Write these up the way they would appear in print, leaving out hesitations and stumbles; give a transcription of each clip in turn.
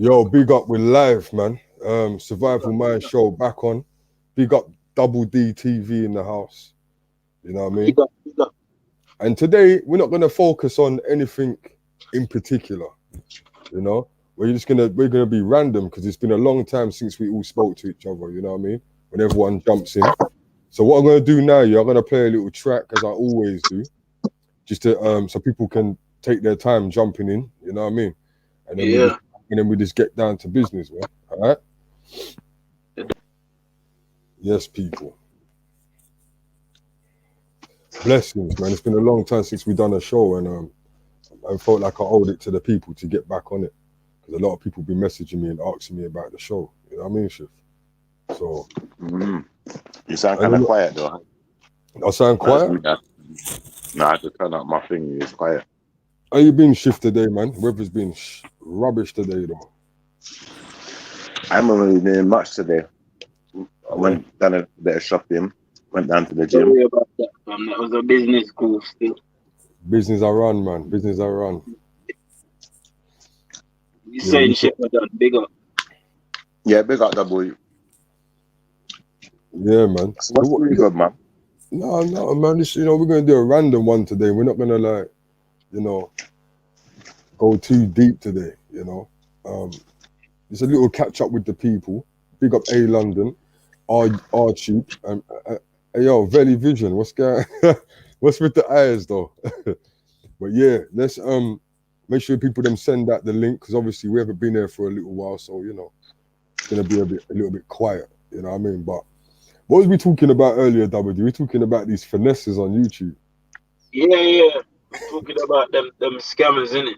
Yo, big up, we're live, man. Survival Mind show back on. Big up Double D TV in the house. You know what I mean? Big up. And today we're not gonna focus on anything in particular. You know, we're gonna be random because it's been a long time since we all spoke to each other. You know what I mean? When everyone jumps in. So what I'm gonna do now, I'm gonna play a little track as I always do, just to so people can take their time jumping in. You know what I mean? And then we just get down to business, man. All right? Yes, people. Blessings, man. It's been a long time since we've done a show, and I felt like I owed it to the people to get back on it, because a lot of people been messaging me and asking me about the show. You know what I mean, Shiv? So you sound kind of quiet, though. I sound quiet? No, I just turn up my thing. It's quiet. How you been, Shiv, today, man? Weather's been rubbish today, though. I haven't really doing much today. I went down a bit of shopping, went down to the gym. Sorry about that, man. That was a business call still. Business I run, man. Business I run. You saying shit like that, big up. Yeah, big up, double. Yeah, man. So what's really good, man? No, man. This, we're gonna do a random one today. We're not gonna go too deep today. It's a little catch up with the people. Big up A London, R Tube, and yo, Valley Vision. What's with the eyes though? But yeah, let's make sure people them send out the link, because obviously we haven't been there for a little while, so it's gonna be a little bit quiet. You know what I mean? But what was we talking about earlier, W? We were talking about these finesses on YouTube. Yeah. Talking about them scammers, innit?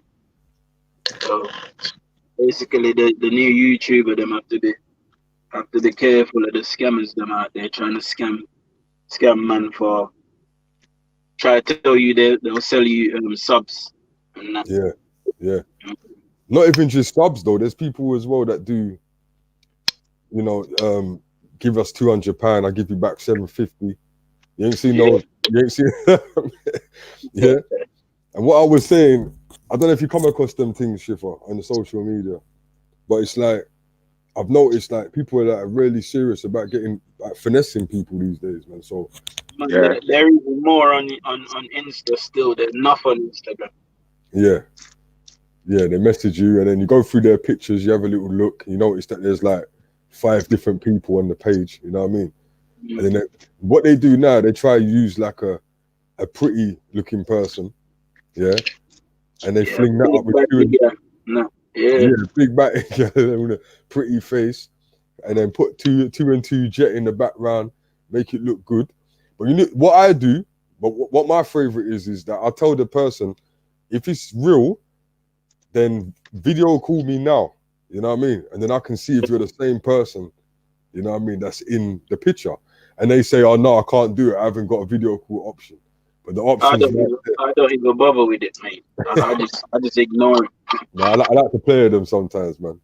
So basically, the new YouTuber them have to be careful of the scammers them out there trying to scam man for try to tell you they'll sell you subs and that. Yeah. Not even just subs though. There's people as well that do, give us £200, I give you back $750. You ain't seen no. You ain't seen. Yeah. And what I was saying, I don't know if you come across them things, Schiffer, on the social media, but it's like I've noticed like people are really serious about finessing people these days, man. So there is more on Insta still. There's enough on Instagram. Yeah, they message you and then you go through their pictures, you have a little look, you notice that there's like 5 different people on the page, you know what I mean? Mm-hmm. And then what they do now, they try to use like a pretty looking person, and they fling that up with you. Big back with a pretty face, and then put two and two jet in the background, make it look good. But what I do, but what my favorite is that I tell the person, if it's real, then video call me now, you know what I mean? And then I can see if you're the same person, you know what I mean, that's in the picture. And they say, oh no, I can't do it, I haven't got a video call option. But the option I don't even bother with it, mate. I just ignore it. No, I like to play with them sometimes, man.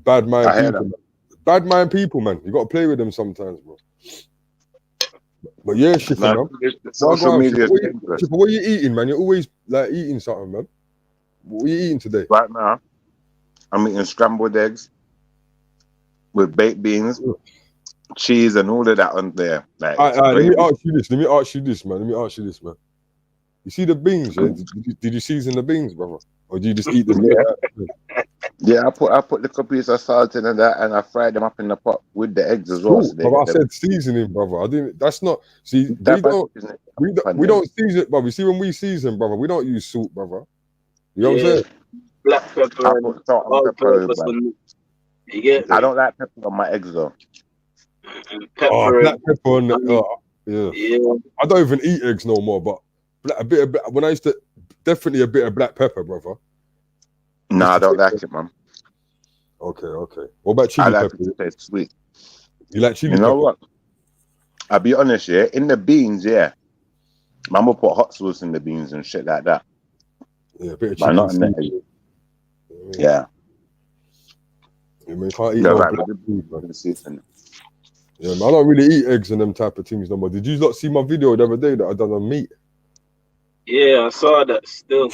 Bad mind people, man. You got to play with them sometimes, bro. But yeah, Schiffer, man. Social media. What are you eating, man? You're always like eating something, man. What are you eating today? Right now, I'm eating scrambled eggs with baked beans, cheese, and all of that on there. Like, let me ask you this, man. You see the beans? Yeah? Did you season the beans, brother, or do you just eat them? Yeah, I put the piece of salt in and that, and I fried them up in the pot with the eggs as well. So I said seasoning, brother. I didn't. That's not. See, we don't season, brother. You see, when we season, brother, we don't use salt, brother. You know what I'm saying? Black pepper. I put salt and pepper. I don't like pepper on my eggs though. Black pepper on the. Yeah. I don't even eat eggs no more, but when I used to, definitely a bit of black pepper, brother. No, I don't like it, man. Okay. What about chili pepper? I like it to taste sweet. You like chili pepper? You know what? I'll be honest, in the beans, Mama put hot sauce in the beans and shit like that. Yeah, a bit of chili. But not in the egg. Yeah. You can't eat black food, man. Yeah, man, I don't really eat eggs and them type of things no more. Did you not see my video the other day that I done on meat? Yeah, I saw that still.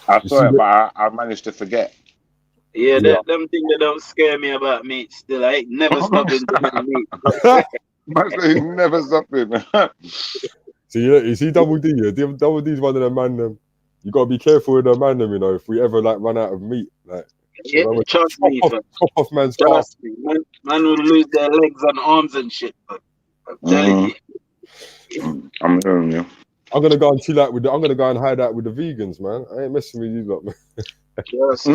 I You saw see it, the- but I managed to forget. Yeah, Yeah. them things that don't scare me about meat. Still, I ain't never stopping to eat meat. He's never stopping. So you see Double D, yeah? Double D's one of the man them. You gotta be careful with the man them, you know, if we ever like run out of meat. Like Yeah, man would trust me, fam. chop off man's calf. Trust me. Man will lose their legs and arms and shit. But I'm telling you. I'm hearing you. I'm gonna go and chill out I'm gonna go and hide out with the vegans, man. I ain't messing with you lot, man. Trust me.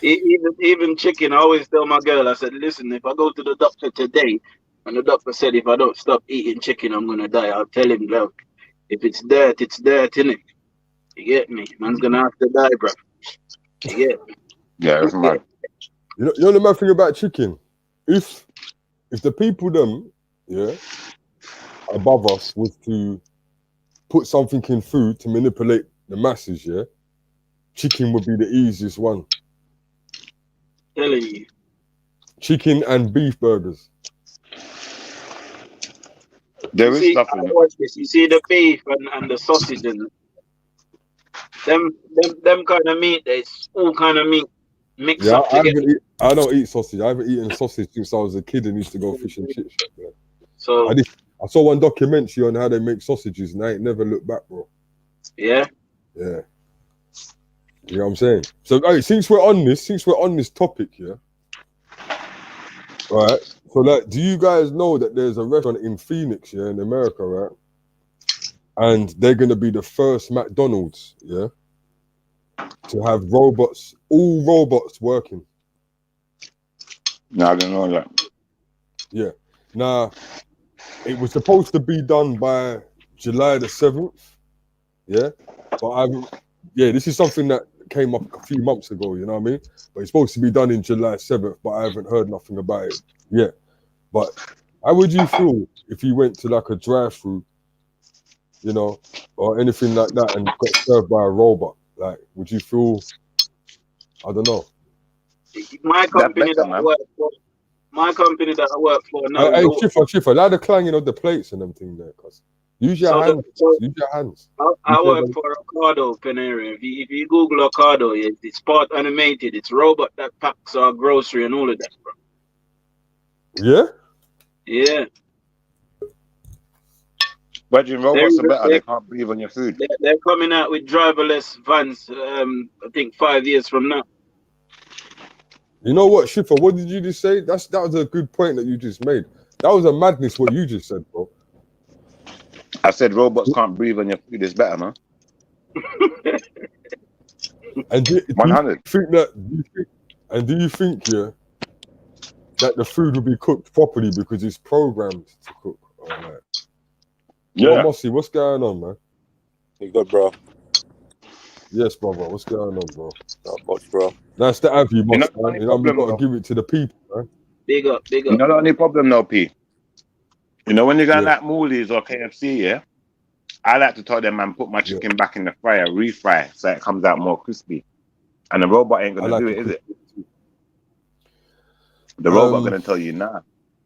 Even chicken, I always tell my girl, I said, listen, if I go to the doctor today, and the doctor said if I don't stop eating chicken, I'm gonna die, I'll tell him, look, if it's dirt, innit? You get me? Man's gonna have to die, bro. You get me? Yeah, that's mad. You know the mad thing about chicken? If the people them, yeah, above us was to put something in food to manipulate the masses, yeah, chicken would be the easiest one. Telling you. Chicken and beef burgers. There is stuff in it. Watch this. You see the beef and the sausage and them kind of meat. There's all kind of meat mixed Yeah, up together. I don't eat sausage. I haven't eaten sausage since I was a kid and used to go fish and chip shop. Yeah. So I saw one documentary on how they make sausages and I ain't never looked back, bro. yeah. Yeah. You know what I'm saying? So hey, since we're on this topic, yeah. Right. So like, do you guys know that there's a restaurant in Phoenix, yeah, in America, right? And they're gonna be the first McDonald's, yeah, to have all robots working. No, I don't know that. Yeah. Now, it was supposed to be done by July the 7th. Yeah. But this is something that came up a few months ago, you know what I mean? But it's supposed to be done in July 7th, but I haven't heard nothing about it yet. But how would you feel if you went to like a drive-through, you know, or anything like that and got served by a robot? Like, would you feel, I don't know. My company that I work for now. Hey, Schiffer, allow the clanging of the plates and them things there, cuz. Use your hands. Use your hands. I work for Ocado, Peniros. If you Google Ocado, it's part animated. It's robot that packs our grocery and all of that, bro. Yeah? Yeah. Virgin robots are better. They can't breathe on your food. They're coming out with driverless vans, I think 5 years from now. You know what, Schiffer, what did you just say? That was a good point that you just made. That was a madness what you just said, bro. I said robots can't breathe on your food. It's better, man. And do 100. Do you think, yeah, that the food will be cooked properly because it's programmed to cook? All right. Yeah. Well, Mossy, what's going on, man? You good, bro? Yes, brother. What's going on, bro? Not much, bro. Nice to have you, Mossy. You know, We've got to give it to the people, man. Big up. You know the only problem though, P? You know when you're going like Moolies or KFC, yeah? I like to tell them, man, put my chicken back in the fryer, refry, so it comes out more crispy. And the robot ain't gonna do it, is it? The robot gonna tell you nah.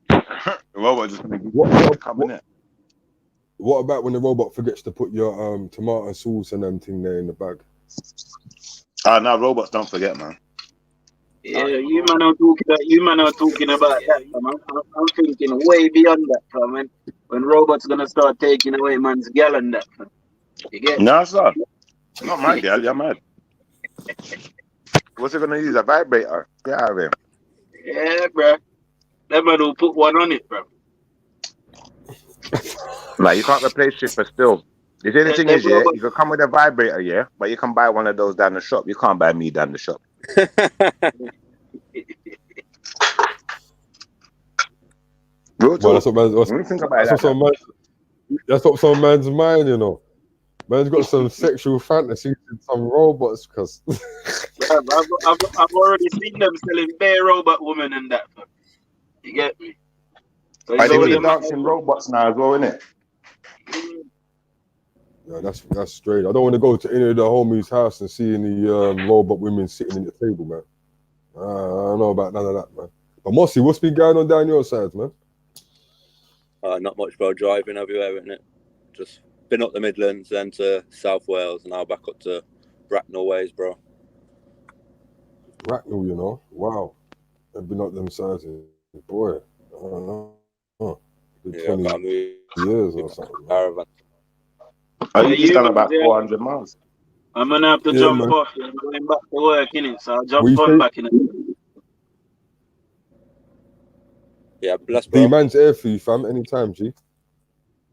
The robot just gonna give you coming in. What about when the robot forgets to put your tomato sauce and them thing there in the bag? No, robots don't forget, man. Yeah, you man are talking about that. I'm thinking way beyond that, man. When robots gonna start taking away man's gal and that. You get? No, sir. Not my gal. You're mad. What's it gonna use? A vibrator? Get out of here. Yeah, bro. That man will put one on it, bro. Like you can't replace shit for still. The only thing is, yeah, you can come with a vibrator, yeah, but you can buy one of those down the shop. You can't buy me down the shop. Well, that's what some man's mind, you know. Man's got some sexual fantasies in some robots, cause yeah, I've already seen them selling bare robot women and that. You get me? So I think the dancing robots now as well, innit? Yeah, that's straight. I don't want to go to any of the homies' house and see any robot women sitting in the table, man. I don't know about none of that, man. But Mossy, what's been going on down your side, man? Not much, bro. Driving everywhere, isn't it? Just been up the Midlands, then to South Wales, and now back up to Bracknell ways, bro. Bracknell, you know, wow. They've been up them sizes, boy. I don't know. Yeah, 20 I moved years or something. caravan. I think it's done about 400 miles. I'm gonna have to Yeah, jump man. off. I'm going back to work, innit? So I'll What jump you on say? back in a Yeah, bless, bro. D-Man's air for you, fam, anytime, G.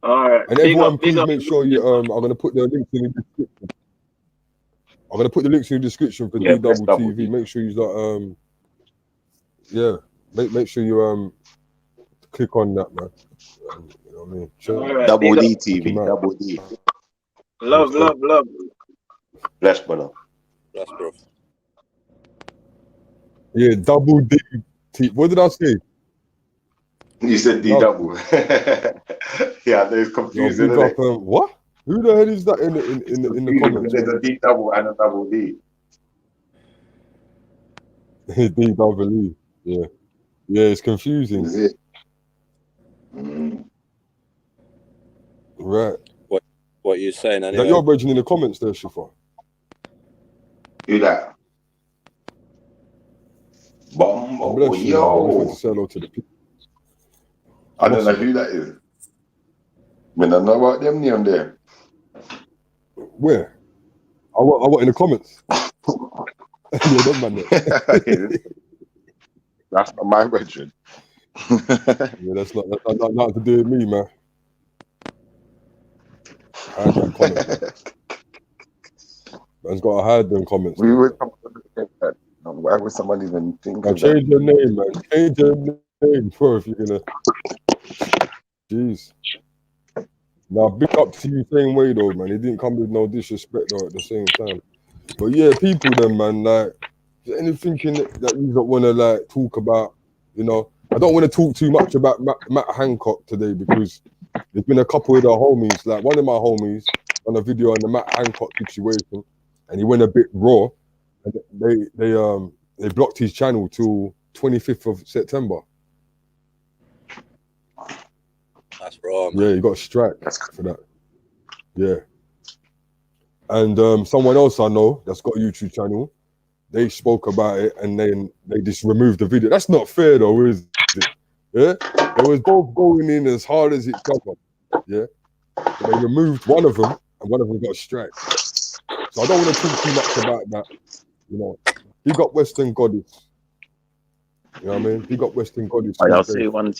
Alright. And everyone, please make sure you I'm gonna put the links in the description. I'm gonna put the links in the description for Yeah, D press Double double TV. D. Make sure you make sure you click on that, man. You know what I mean? Sure. Alright, Double big D up. TV, double D. Love. Bless, brother. Bless, bro. Yeah, Double D. What did I say? You said D Love. double. Yeah, it's Yo, confusing, big isn't up. it? What? Who the hell is that in the comments? There's a D double and a double D. D Double E. Yeah, it's confusing. Is it? Mm. Right. What you saying Is anyway? that your bridging in the comments there, Shifa? Who that? Bombo, Bless you, man. I just want yo. to say hello to the people. I don't know who that is. I don't know about them name there. Where? I want in the comments. Yeah, them man there. That's not my brethren. Yeah, that's not nothing to do with me, man. Hide that comment, man. Man's got to hide them comments. We would come to that. Why would somebody even think of Change that? your name, man. Change your name, bro, if you're gonna. Jeez. Now, big up to you same way though, man. He didn't come with no disrespect though at the same time. But yeah, people then, man, like anything that you don't want to like talk about, you know. I don't want to talk too much about Matt Hancock today because there's been a couple of the homies, like one of my homies on a video on the Matt Hancock situation, and he went a bit raw, and they blocked his channel till 25th of September. That's wrong. Yeah, he got a strike for that. Yeah. And someone else I know that's got a YouTube channel, they spoke about it and then they just removed the video. That's not fair though, is it? Yeah? They was both going in as hard as each other. Yeah? But they removed one of them and one of them got a strike. So I don't want to talk too much about that. You know, he got Western Goddess. You know what I mean? He got Western Goddess. I'll say one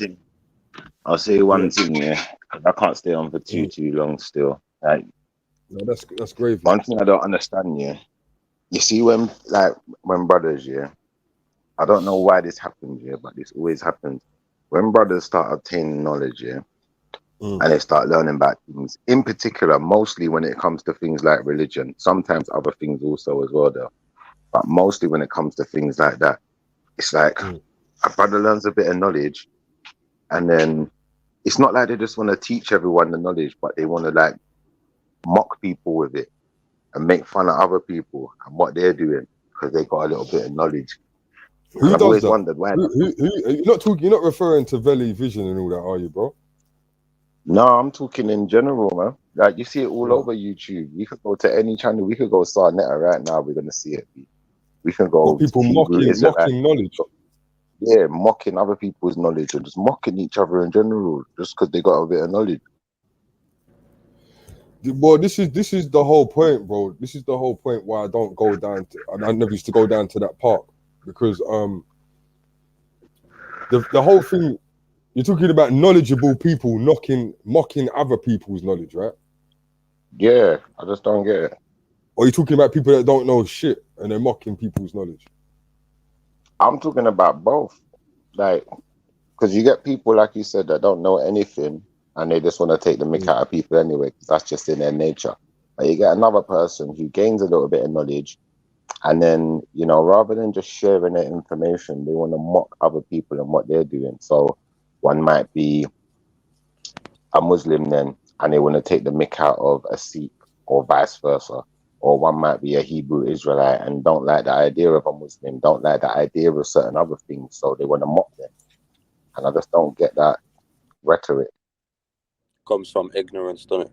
thing. Yeah. I can't stay on for too long still. Like, no, that's grave. One thing I don't understand, yeah. You see when brothers, yeah. I don't know why this happens, yeah, but this always happens. When brothers start obtaining knowledge, yeah, and they start learning about things, in particular, mostly when it comes to things like religion, sometimes other things also as well, though. But mostly when it comes to things like that, it's like a brother learns a bit of knowledge, and then it's not like they just want to teach everyone the knowledge, but they want to like mock people with it and make fun of other people and what they're doing because they got a little bit of knowledge. Who I've does always that? wondered why. You're not referring to Veli Vision and all that, are you, bro? No, I'm talking in general, man. Like you see it all over YouTube. You could go to any channel. We could go Sarnetta right now. We're gonna see it. We can go. People Hebrew, mocking knowledge. Yeah, mocking other people's knowledge and just mocking each other in general, just because they got a bit of knowledge. Well, this is the whole point, bro. This is the whole point why I don't go down to. I never used to go down to that park because the whole thing. You're talking about knowledgeable people mocking other people's knowledge, right? Yeah, I just don't get it. Or you're talking about people that don't know shit and they're mocking people's knowledge. I'm talking about both, like, because you get people like you said that don't know anything and they just want to take the mick out of people anyway, because that's just in their nature. But you get another person who gains a little bit of knowledge, and then, you know, rather than just sharing their information, they want to mock other people and what they're doing. So one might be a Muslim then, and they want to take the mick out of a Sikh or vice versa. Or one might be a Hebrew Israelite and don't like the idea of a Muslim, don't like the idea of certain other things, so they want to mock them. And I just don't get that rhetoric. Comes from ignorance, doesn't it?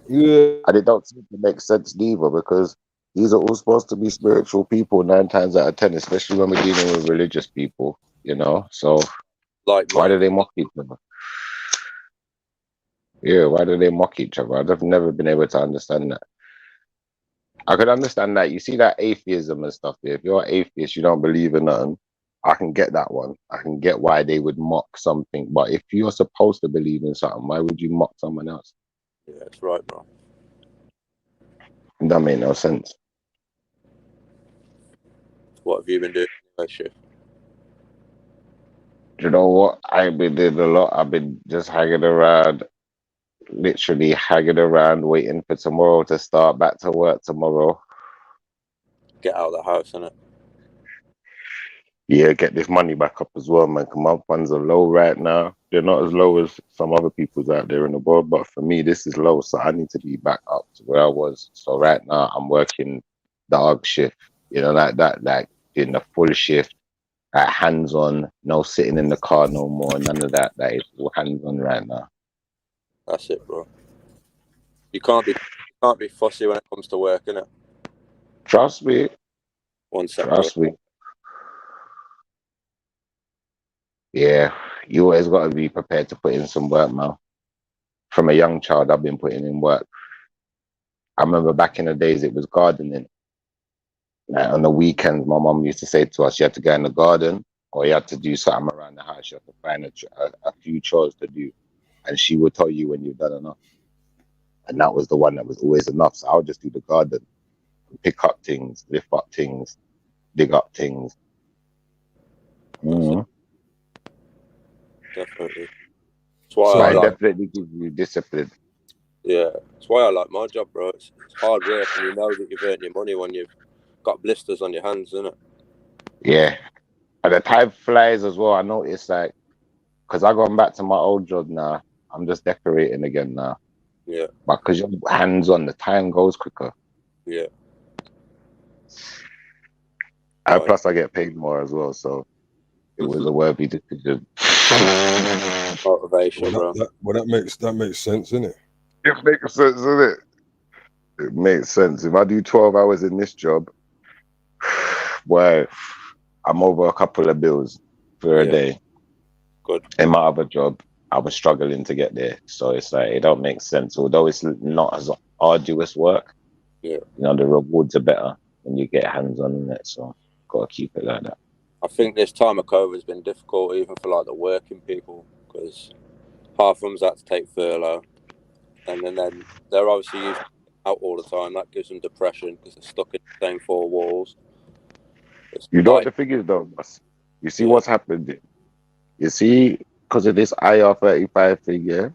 Yeah. And it don't seem to make sense neither, because these are all supposed to be spiritual people 9 times out of 10, especially when we're dealing with religious people, you know. So Like why money. do they mock each other? Yeah, why do they mock each other? I've never been able to understand that. I could understand that. You see that atheism and stuff there. If you're an atheist, you don't believe in nothing, I can get that one. I can get why they would mock something. But if you're supposed to believe in something, why would you mock someone else? Yeah, that's right, bro. That make no sense. What have you been doing? Shift? You know what? I've been doing a lot. I've been just hanging around, literally hanging around, waiting for tomorrow to start back to work tomorrow. Get out of the house, innit? Yeah, get this money back up as well, man. 'Cause my funds are low right now. They're not as low as some other people's out there in the world, but for me, this is low, so I need to be back up to where I was. So right now, I'm working dog shift, you know, like that, like doing the full shift, like hands on, no sitting in the car no more, none of that. That is all hands on right now. That's it, bro. You can't be fussy when it comes to work, innit? Trust me, One sec, bro. trust me. Yeah, you always got to be prepared to put in some work, man. From a young child, I've been putting in work. I remember back in the days, it was gardening. Like on the weekends, my mum used to say to us, you had to go in the garden or you had to do something around the house. You have to find a few chores to do. And she would tell you when you've done enough. And that was the one that was always enough. So I would just do the garden, pick up things, lift up things, dig up things. Mm-hmm. Definitely. That's why So But I it like. definitely gives you discipline. Yeah, that's why I like my job, bro. It's hard work, and you know that you've earned your money when you've got blisters on your hands, isn't it? Yeah. And the time flies as well. I noticed, like, because I gone back to my old job now, I'm just decorating again now. Yeah, But because you're hands on, the time goes quicker. yeah. And Right. plus, I get paid more as well. So it was a worthy decision. Motivation, bro. that makes sense, innit? It makes sense, doesn't it? It makes sense. If I do 12 hours in this job, well, I'm over a couple of bills for a Yeah. day. Good. In my other job, I was struggling to get there. So it's like, it don't make sense. Although it's not as arduous work, Yeah. you know, the rewards are better when you get hands on it. So got to keep it like that. I think this time of COVID has been difficult, even for like the working people, because half of them's had to take furlough, and then they're obviously used to out all the time. That gives them depression because they're stuck in the same four walls. It's You know what like, the thing is, though, boss? You see yeah, what's happened? You see, because of this IR35 thing, yeah,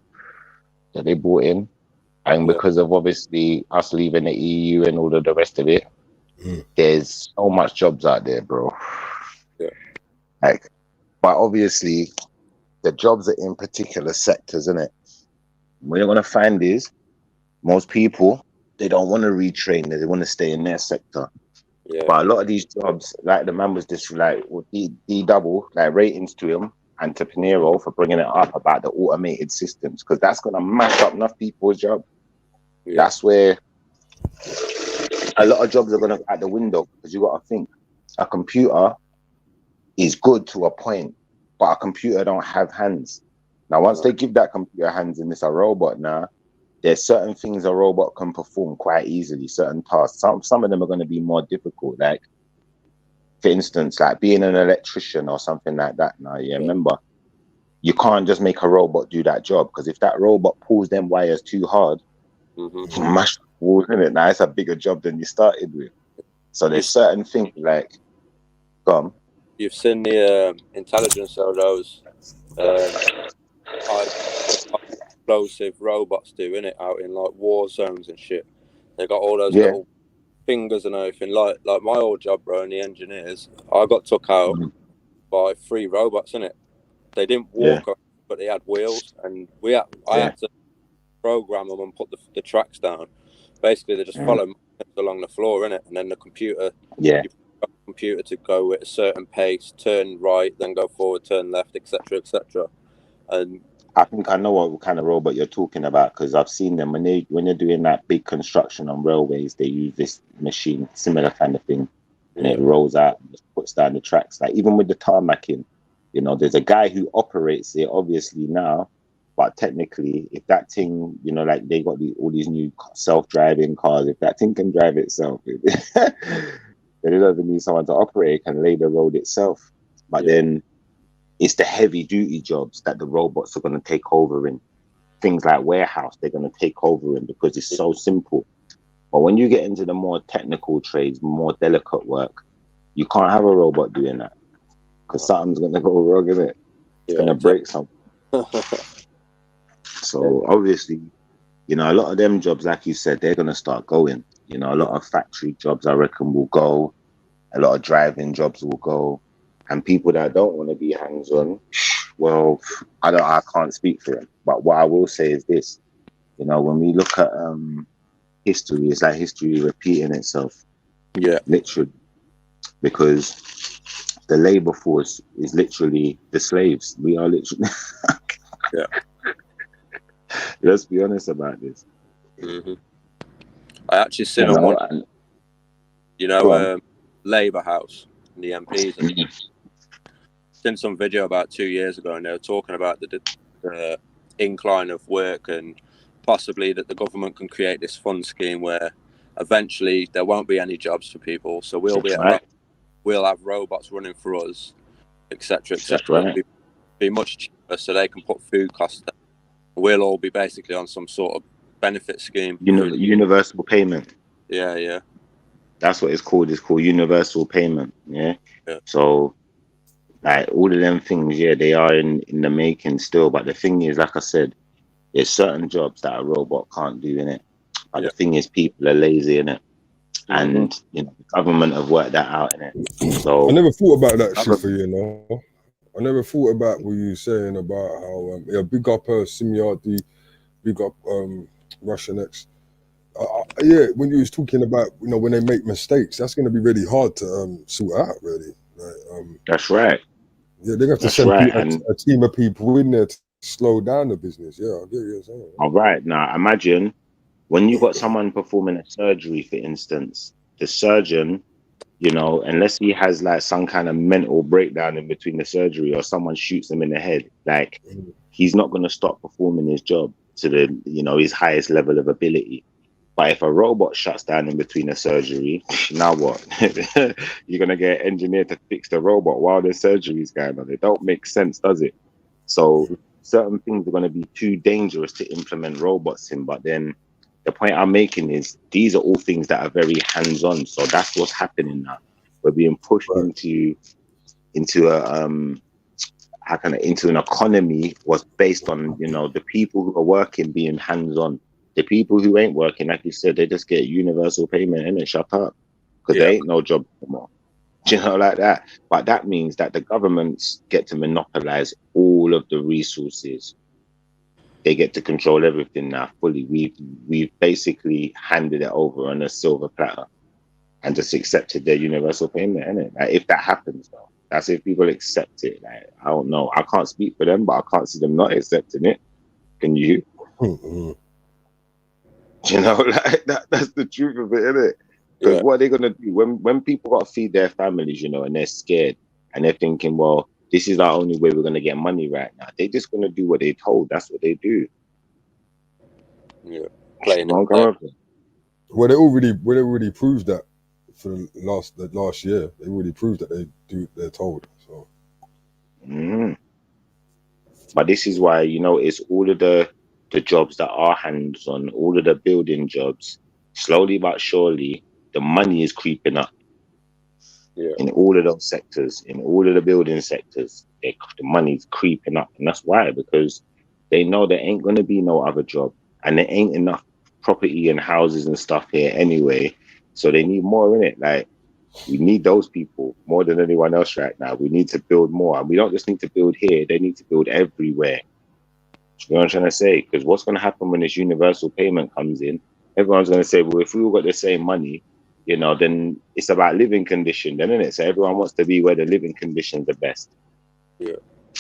that they brought in, and yeah, because of obviously us leaving the EU and all of the rest of it, Mm. there's so much jobs out there, bro. yeah, Like, but obviously, the jobs are in particular sectors, isn't it? What you're gonna find is most people, they don't want to retrain; they want to stay in their sector. yeah, But a lot of these jobs, like the man was just like with D double, like ratings to him and to Peniro for bringing it up about the automated systems, because that's gonna mash up enough people's job. yeah, That's where a lot of jobs are gonna go out the window, because you got to think a computer is good to a point, but a computer don't have hands. Now, once no, they give that computer hands and it's a robot now, there's certain things a robot can perform quite easily, certain tasks. Some of them are going to be more difficult, like, for instance, like being an electrician or something like that. Now, yeah, remember, you can't just make a robot do that job, because if that robot pulls them wires too hard, mm-hmm. you mash the walls, isn't it? Now, it's a bigger job than you started with. So there's certain things like, You've seen the intelligence of those high explosive robots doing it out in like war zones and shit. They got all those yeah, little fingers and everything. Like my old job, bro, and the engineers, I got took out by 3 robots, innit? They didn't yeah, walk, but they had wheels, and I yeah, had to program them and put the tracks down. Basically, they just follow along the floor, innit? And then the computer, yeah, you got the computer to go at a certain pace, turn right, then go forward, turn left, etc., etc. And I think I know what kind of robot you're talking about, because I've seen them when they're doing that big construction on railways. They use this machine, similar kind of thing, and it rolls out and just puts down the tracks. Like even with the tarmacking, you know, there's a guy who operates it obviously now, but technically, if that thing, you know, like they got all these new self-driving cars, if that thing can drive itself, then it doesn't need someone to operate. It can lay the road itself. But then it's the heavy duty jobs that the robots are going to take over in. Things like warehouse, they're going to take over in, because it's so simple. But when you get into the more technical trades, more delicate work, you can't have a robot doing that, because something's going to go wrong, isn't it? It's going to break something. So obviously, you know, a lot of them jobs, like you said, they're going to start going. You know, a lot of factory jobs, I reckon, will go. A lot of driving jobs will go. And people that don't want to be hands-on, well, I can't speak for them. But what I will say is this: you know, when we look at history, it's like history repeating itself. Yeah, literally, because the labor force is literally the slaves. We are literally. Yeah. Let's be honest about this. Mm-hmm. I actually seen on one, Labour House and the MPs. And seen some video about 2 years ago, and they were talking about the incline of work, and possibly that the government can create this fund scheme where eventually there won't be any jobs for people, so we'll have robots running for us, etc., etc. Right. Be much cheaper, so they can put food costs down. We'll all be basically on some sort of benefit scheme. Universal payment. Yeah. That's what it's called. It's called universal payment. Yeah. So, like all of them things, they are in the making still. But the thing is, like I said, there's certain jobs that a robot can't do in it. But the thing is, people are lazy in it, and you know, the government have worked that out in it. So I never thought about that shit for you know. I never thought about what you were saying about how big up Simiardi, big up Russian X. When you was talking about, you know, when they make mistakes, that's going to be really hard to sort out, really. Like, that's right. Yeah, they're going to have to send a team of people in there to slow down the business. Yeah, I get what you're saying. All right. Now, imagine when you got someone performing a surgery, for instance, the surgeon, you know, unless he has like some kind of mental breakdown in between the surgery or someone shoots him in the head, like he's not going to stop performing his job to the, you know, his highest level of ability. But if a robot shuts down in between the surgery, now what? You're going to get an engineer to fix the robot while the surgery is going on. It don't make sense, does it? So certain things are going to be too dangerous to implement robots in. But then the point I'm making is these are all things that are very hands-on. So that's what's happening now. We're being pushed into an economy was based on, you know, the people who are working being hands-on. The people who ain't working, like you said, they just get universal payment and then shut up because there ain't no job anymore. Do you know, like that? But that means that the governments get to monopolize all of the resources. They get to control everything now fully. We've basically handed it over on a silver platter and just accepted their universal payment, innit? Like, if that happens, though, that's if people accept it. Like, I don't know. I can't speak for them, but I can't see them not accepting it. Can you? You know, like that's the truth of it, isn't it? Because what are they gonna do when people gotta feed their families, you know, and they're scared and they're thinking, well, this is our only way we're gonna get money right now. They're just gonna do what they're told. That's what they do. Yeah, playing it. Well, they already proved that for the last year. They already proved that they do. They're told. So. But this is why, you know, it's all of the jobs that are hands-on, all of the building jobs, slowly but surely, the money is creeping up. In all of those sectors, in all of the building sectors, the money's creeping up. And that's why, because they know there ain't going to be no other job. And there ain't enough property and houses and stuff here anyway. So they need more in it. Like, we need those people more than anyone else right now. We need to build more. And we don't just need to build here. They need to build everywhere. You know what I'm trying to say? Because what's going to happen when this universal payment comes in? Everyone's going to say, well, if we all got the same money, you know, then it's about living condition, then, isn't it? So everyone wants to be where the living conditions are best.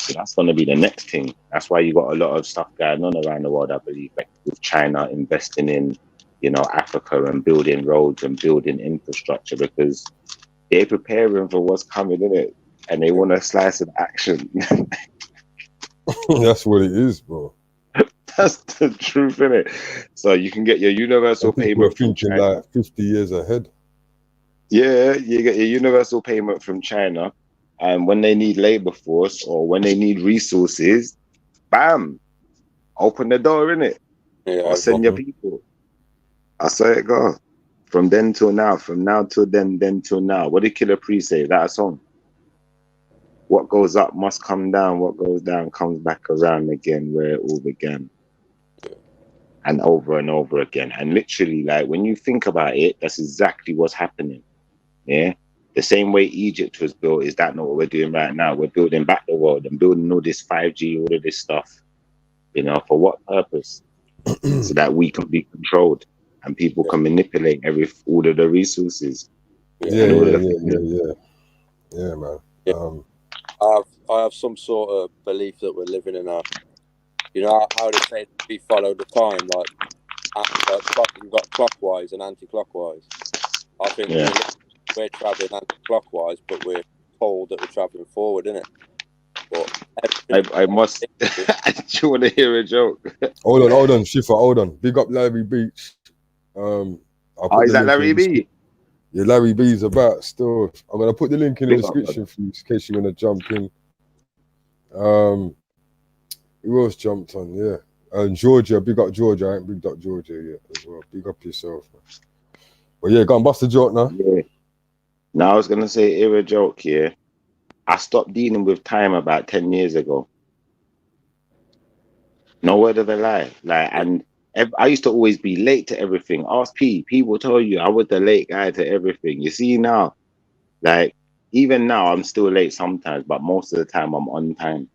So that's going to be the next thing. That's why you got a lot of stuff going on around the world, I believe, like with China investing in, you know, Africa and building roads and building infrastructure, because they're preparing for what's coming, in it, and they want a slice of action. That's what it is, bro. That's the truth, innit? So you can get your universal People are payment from thinking China. like 50 years ahead. Yeah, you get your universal payment from China, and when they need labor force or when they need resources, bam, open the door, innit? Yeah, Or send your people. I saw it go. From then till now, from now till then till now. What did Killer Priest say? That a song? What goes up must come down. What goes down comes back around again where it all began. And over again. And literally, like, when you think about it, that's exactly what's happening. Yeah? The same way Egypt was built, is that not what we're doing right now? We're building back the world and building all this 5G, all of this stuff. You know, for what purpose? So that we can be controlled and people can manipulate all of the resources. Yeah, man. Yeah. I have some sort of belief that we're living in a, you know how they say we follow the time, like you've got clockwise and anti-clockwise. I think we're traveling anti-clockwise, but we're told that we're traveling forward, isn't it? But I must. Do you want to hear a joke? Hold on, Schiffer, hold on. Big up Larry Beach. Is that Larry B? Yeah, Larry B's about still. I'm gonna put the link in the description for you in case you wanna jump in. Who else jumped on? Yeah. Georgia, big up Georgia. I ain't bigged up Georgia yet as well. Big up yourself, man. But yeah, go and bust the joke now. Yeah. Now I was gonna say, hear a joke here. I stopped dealing with time about 10 years ago. No word of a lie. Like, and I used to always be late to everything. Ask P. P will tell you I was the late guy to everything. You see now, like, even now I'm still late sometimes, but most of the time I'm on time.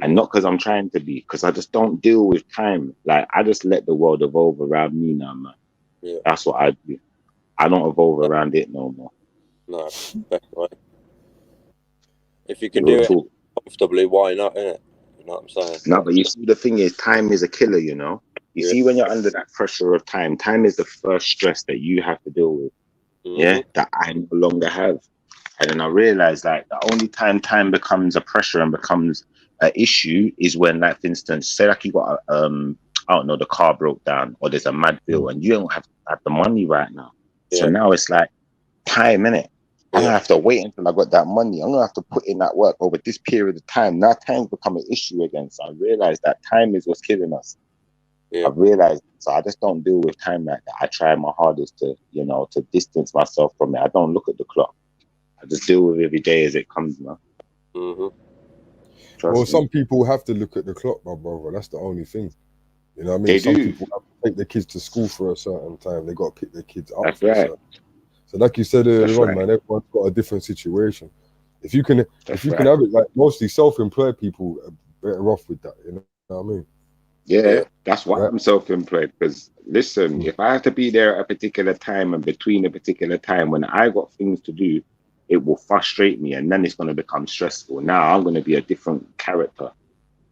And not because I'm trying to be, because I just don't deal with time. Like, I just let the world evolve around me now, man. Yeah. That's what I do. I don't evolve around it no more. No, that's right. If you can do it comfortably, why not, innit? You know what I'm saying? No, but you see, the thing is, time is a killer, you know? You see, when you're under that pressure of time, time is the first stress that you have to deal with. Yeah, that I no longer have. And then I realized, like, the only time becomes a pressure and becomes an issue is when, like, for instance, say like you got I don't know, the car broke down or there's a mad bill and you don't have the money right now. So now it's like time, innit? I'm gonna have to wait until I got that money. I'm gonna have to put in that work over this period of time. Now time's become an issue again. So I realized that time is what's killing us. I've realized, so I just don't deal with time like that. I try my hardest to, you know, to distance myself from it. I don't look at the clock. I just deal with every day as it comes, man. Well, some people have to look at the clock, my brother. That's the only thing. You know what I mean? Some people have to take their kids to school for a certain time. They got to pick their kids up. That's right. So like you said earlier on, man, everyone's got a different situation. If you can have it, like, mostly self-employed people are better off with that. You know what I mean? Yeah, that's why I'm self-employed. Because listen, if I have to be there at a particular time and between a particular time when I got things to do, it will frustrate me, and then it's going to become stressful. Now I'm going to be a different character.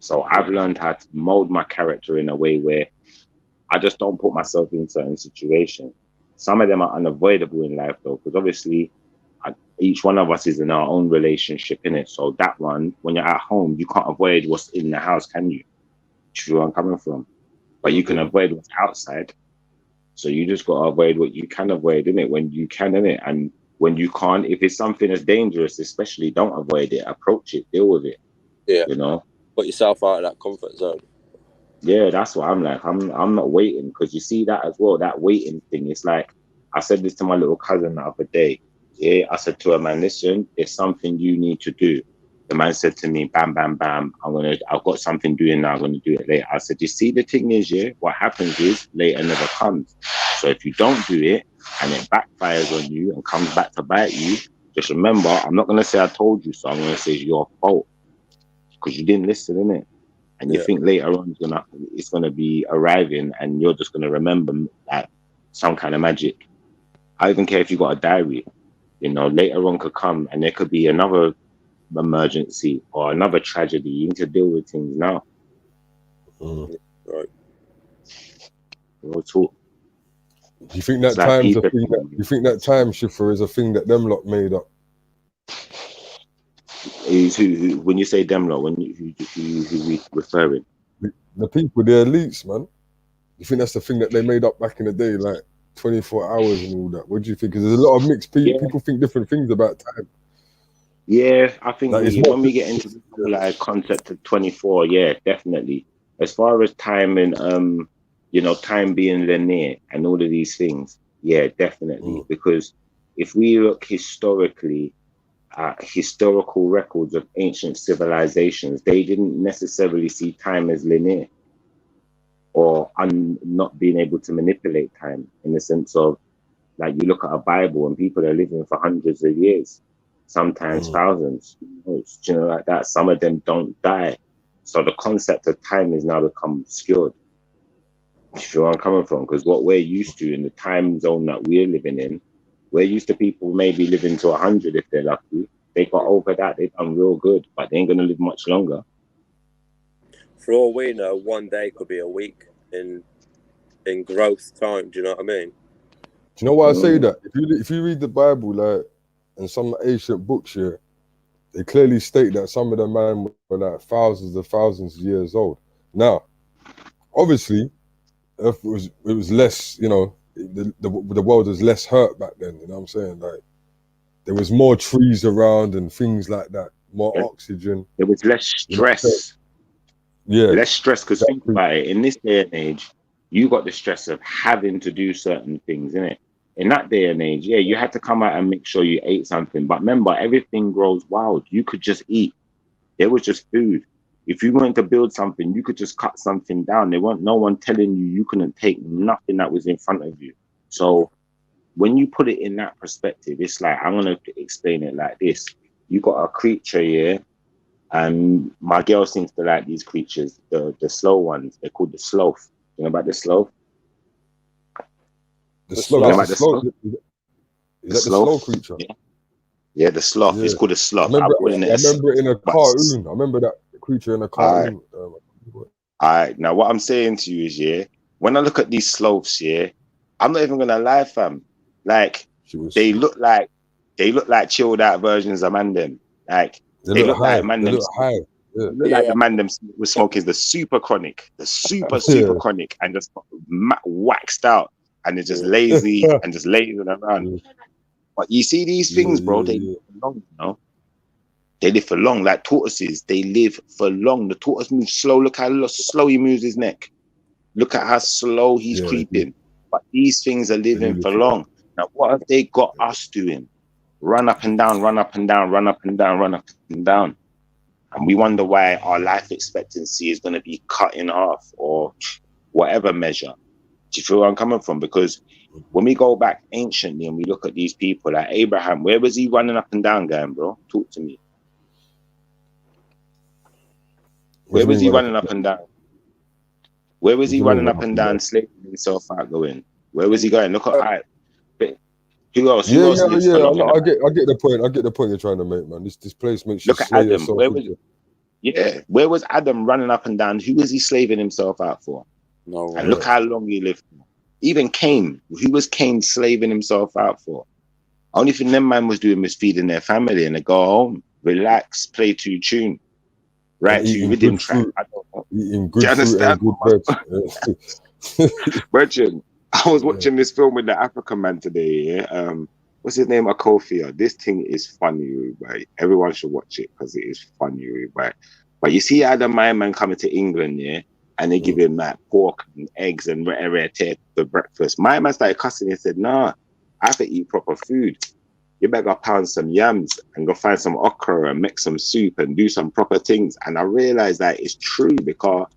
So I've learned how to mold my character in a way where I just don't put myself in certain situations. Some of them are unavoidable in life, though, because obviously each one of us is in our own relationship, innit? So that one, when you're at home, you can't avoid what's in the house, can you? See where I'm coming from? But you can avoid what's outside. So you just got to avoid what you can avoid, innit? When you can, innit? And when you can't, if it's something that's dangerous, especially, don't avoid it. Approach it. Deal with it. Yeah. You know? Put yourself out of that comfort zone. Yeah, that's what I'm like. I'm not waiting, because you see that as well, that waiting thing. It's like, I said this to my little cousin the other day. Yeah, I said to her, man, listen, it's something you need to do. The man said to me, bam, bam, bam, I've got something doing now, I'm going to do it later. I said, you see, the thing is, yeah, what happens is later never comes. So if you don't do it and it backfires on you and comes back to bite you, just remember, I'm not going to say I told you so. I'm going to say it's your fault, because you didn't listen, innit? And you think later on it's gonna be arriving, and you're just gonna remember like some kind of magic. I even care if you got a diary, you know, later on could come and there could be another emergency or another tragedy. You need to deal with things now. Right. We'll talk. Do you think that It's like time's a people- thing that you think that time shifter is a thing that them lot made up? Who, when you say them lot, who we referring? The people, the elites, man. You think that's the thing that they made up back in the day, like 24 hours and all that? What do you think? Because there's a lot of mixed people. Yeah. People think different things about time. Yeah, I think Like, it's when not- we get into the whole, like concept of 24, yeah, definitely. As far as time and time being linear and all of these things, yeah, definitely. Because if we look historically at historical records of ancient civilizations, they didn't necessarily see time as linear or not being able to manipulate time, in the sense of, like, you look at a Bible and people are living for hundreds of years, sometimes thousands, like that. Some of them don't die. So the concept of time has now become obscured. You feel where I'm coming from? Because what we're used to in the time zone that we're living in, we're used to people maybe living to 100 if they're lucky. They got over that, they've done real good, but they ain't going to live much longer. For all we know, one day could be a week in growth time. Do you know what I mean? Do you know why I say that? If you read the Bible, like, and some ancient books here, they clearly state that some of the men were like thousands of years old. Now, obviously, it was less, the world was less hurt back then. You know what I'm saying? Like, there was more trees around and things like that, more oxygen. There was less stress. Less stress, because think about it, in this day and age, you got the stress of having to do certain things, innit? In that day and age, yeah, you had to come out and make sure you ate something. But remember, everything grows wild. You could just eat. There was just food. If you wanted to build something, you could just cut something down. There wasn't no one telling you couldn't take nothing that was in front of you. So when you put it in that perspective, it's like, I'm going to explain it like this. You got a creature here, and my girl seems to like these creatures, the slow ones. They're called the sloth. You know about the sloth? The sloth. Is that the slow sloth creature? Yeah, the sloth. Yeah. It's called a sloth. I remember it in a cartoon. I remember that creature in a cartoon. All right. Now, what I'm saying to you is, yeah, when I look at these sloths, yeah, I'm not even gonna lie, fam. Like, they look like chilled out versions of man them. Like, they look like man them. Yeah. Look like the man them was smoking the super chronic, chronic, and just waxed out, and they're just lazy and just lazing around. But you see these things, bro, they live for long, you know? They live for long, like tortoises. They live for long. The tortoise moves slow. Look how slow he moves his neck. Look at how slow he's creeping. But these things are living for long. Now, what have they got us doing? Run up and down, run up and down, run up and down, run up and down. And we wonder why our life expectancy is going to be cut in half or whatever measure. Do you feel where I'm coming from? Because when we go back anciently and we look at these people, like Abraham, where was he running up and down going, bro? Talk to me. Where was he running up and down? Where was he running up and down, slaving himself out going? Where was he going? Look at who else? Yeah. I get the point. I get the point you're trying to make, man. This place makes you slay yourself. Where was Adam running up and down? Who was he slaving himself out for? No. And look how long he lived. Even Cain. Who was Cain slaving himself out for? Only thing them man was doing was feeding their family, and they go home, relax, play to tune, right to rhythm track. I don't know. Eating good food and good bread. Virgin, I was watching this film with the African man today. Yeah? What's his name? Akofia. This thing is funny, right? Everyone should watch it because it is funny, right? But you see how the my man coming to England, yeah, and they give him like pork and eggs and for breakfast. My man started cussing and said, "Nah, I have to eat proper food. You better go pound some yams and go find some okra and make some soup and do some proper things." And I realized that it's true, because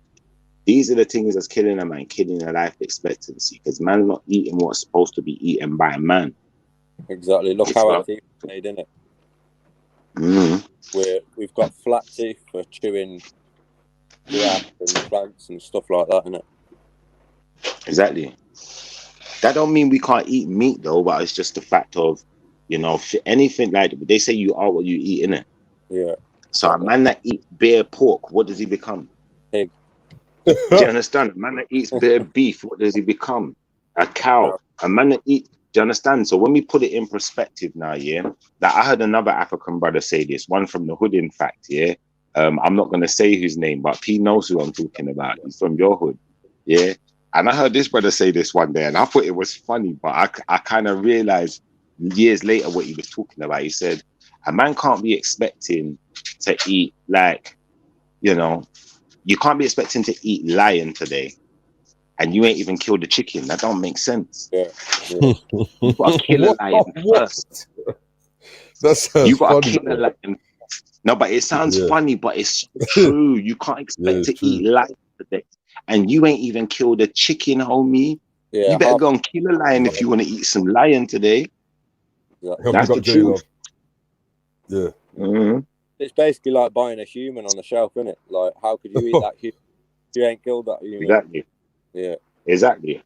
these are the things that's killing a man, killing a life expectancy, because man not eating what's supposed to be eaten by a man. Exactly. Look how our teeth are made, innit? We've got flat teeth for chewing grass and plants and stuff like that, innit? Exactly. That don't mean we can't eat meat though, but it's just the fact of, anything, like they say you are what you eat, innit? Yeah. So a man that eats bare pork, what does he become? Pig. Do you understand? A man that eats bare beef, what does he become? A cow. A man that eats. Do you understand? So when we put it in perspective now, yeah, that I heard another African brother say this, one from the hood, in fact, yeah. I'm not gonna say his name, but he knows who I'm talking about. He's from your hood, yeah. And I heard this brother say this one day, and I thought it was funny, but I kind of realized years later what he was talking about. He said, a man can't be expecting to eat like, you know, you can't be expecting to eat lion today, and you ain't even killed the chicken. That don't make sense. Yeah. You got to kill a lion first. That sounds You got to funny. kill a lion. No, but it sounds funny, but it's so true. You can't expect to eat lion today, and you ain't even killed a chicken, homie. Yeah. You better go and kill a lion if you want to eat some lion today. That's the truth. Yeah. Mm-hmm. It's basically like buying a human on the shelf, isn't it? Like, how could you eat that human if you ain't killed that human? Exactly. Yeah. Exactly.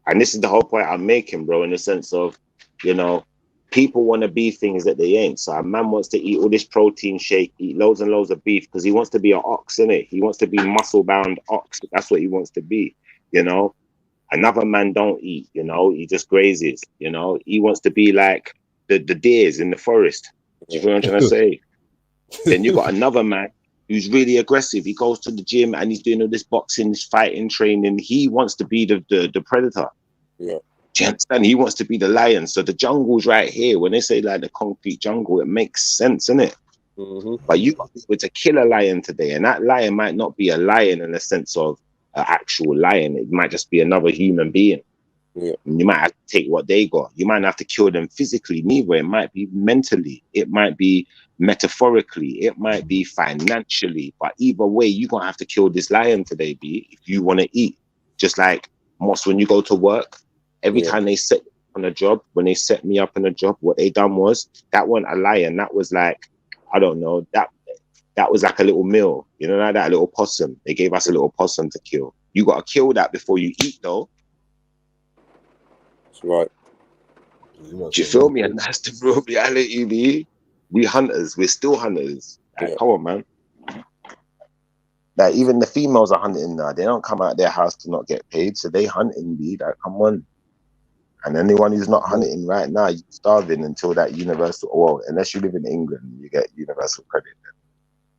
And this is the whole point I'm making, bro, in the sense of, you know, people want to be things that they ain't. So a man wants to eat all this protein shake, eat loads and loads of beef because he wants to be an ox, innit? He wants to be muscle-bound ox. That's what he wants to be, you know? Another man don't eat, you know? He just grazes, you know? He wants to be like the deers in the forest. Do you feel what I'm trying to say? Then you got another man who's really aggressive. He goes to the gym and he's doing all this boxing, this fighting training. He wants to be the predator. Yeah. Do you understand? He wants to be the lion. So the jungle's right here. When they say like the concrete jungle, it makes sense, innit? Mm-hmm. But you got to be able to kill a lion today. And that lion might not be a lion in the sense of an actual lion. It might just be another human being. Yeah. And you might have to take what they got. You might have to kill them physically, neither. It might be mentally. It might be metaphorically. It might be financially. But either way, you're going to have to kill this lion today, B, if you want to eat. Just like Moss, when you go to work, every time they set you on a job, when they set me up on a job, what they done was, that wasn't a lion. That was like, I don't know, that was like a little meal. You know, like that little possum. They gave us a little possum to kill. You got to kill that before you eat, though. That's right. Do you feel me? And that's the real reality, B. We hunters. We're still hunters. Like, come on, man. Like, even the females are hunting now. They don't come out their house to not get paid, so they hunting, B. Like, come on. And anyone who's not hunting right now, you're starving until that universal, well, unless you live in England, you get universal credit.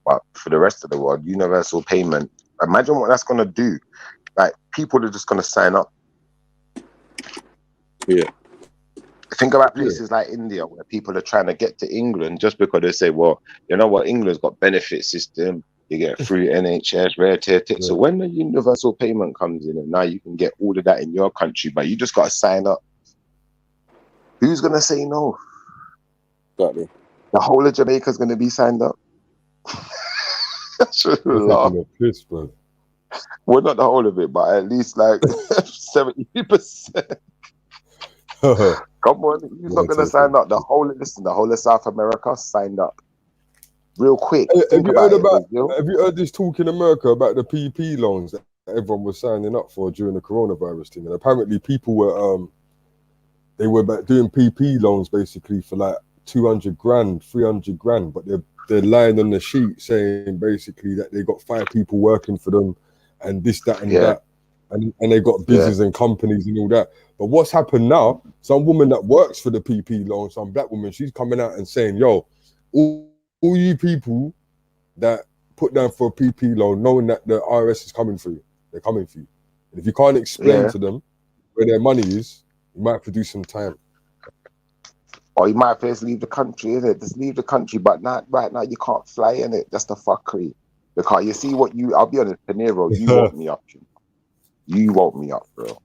But for the rest of the world, universal payment, imagine what that's going to do. Like, people are just going to sign up. Yeah. Think about places like India where people are trying to get to England just because they say, well, you know what, England's got benefit system, you get free NHS, rare tear. So when the universal payment comes in and now you can get all of that in your country, but you just got to sign up. Who's going to say no? Exactly. The whole of Jamaica's going to be signed up. Piss, bro. Well, not the whole of it, but at least like 70%. Come on, who's not going to sign up? The whole of South America signed up real quick. Have you heard this talk in America about the PP loans that everyone was signing up for during the coronavirus thing? And apparently people were they were doing PP loans basically for like 200 grand, 300 grand, but they're lying on the sheet saying basically that they got 5 people working for them and this, that, and that. And they got business and companies and all that. But what's happened now, some woman that works for the PP loan, some black woman, she's coming out and saying, yo, all you people that put down for a PP loan, knowing that the IRS is coming for you, they're coming for you. And if you can't explain to them where their money is, you might have to do some time. Or you might first leave the country, innit? Just leave the country, but not right now. You can't fly, innit? That's the fuckery. Because you see I'll be honest, Peniros, you woke me up. You woke me up, bro.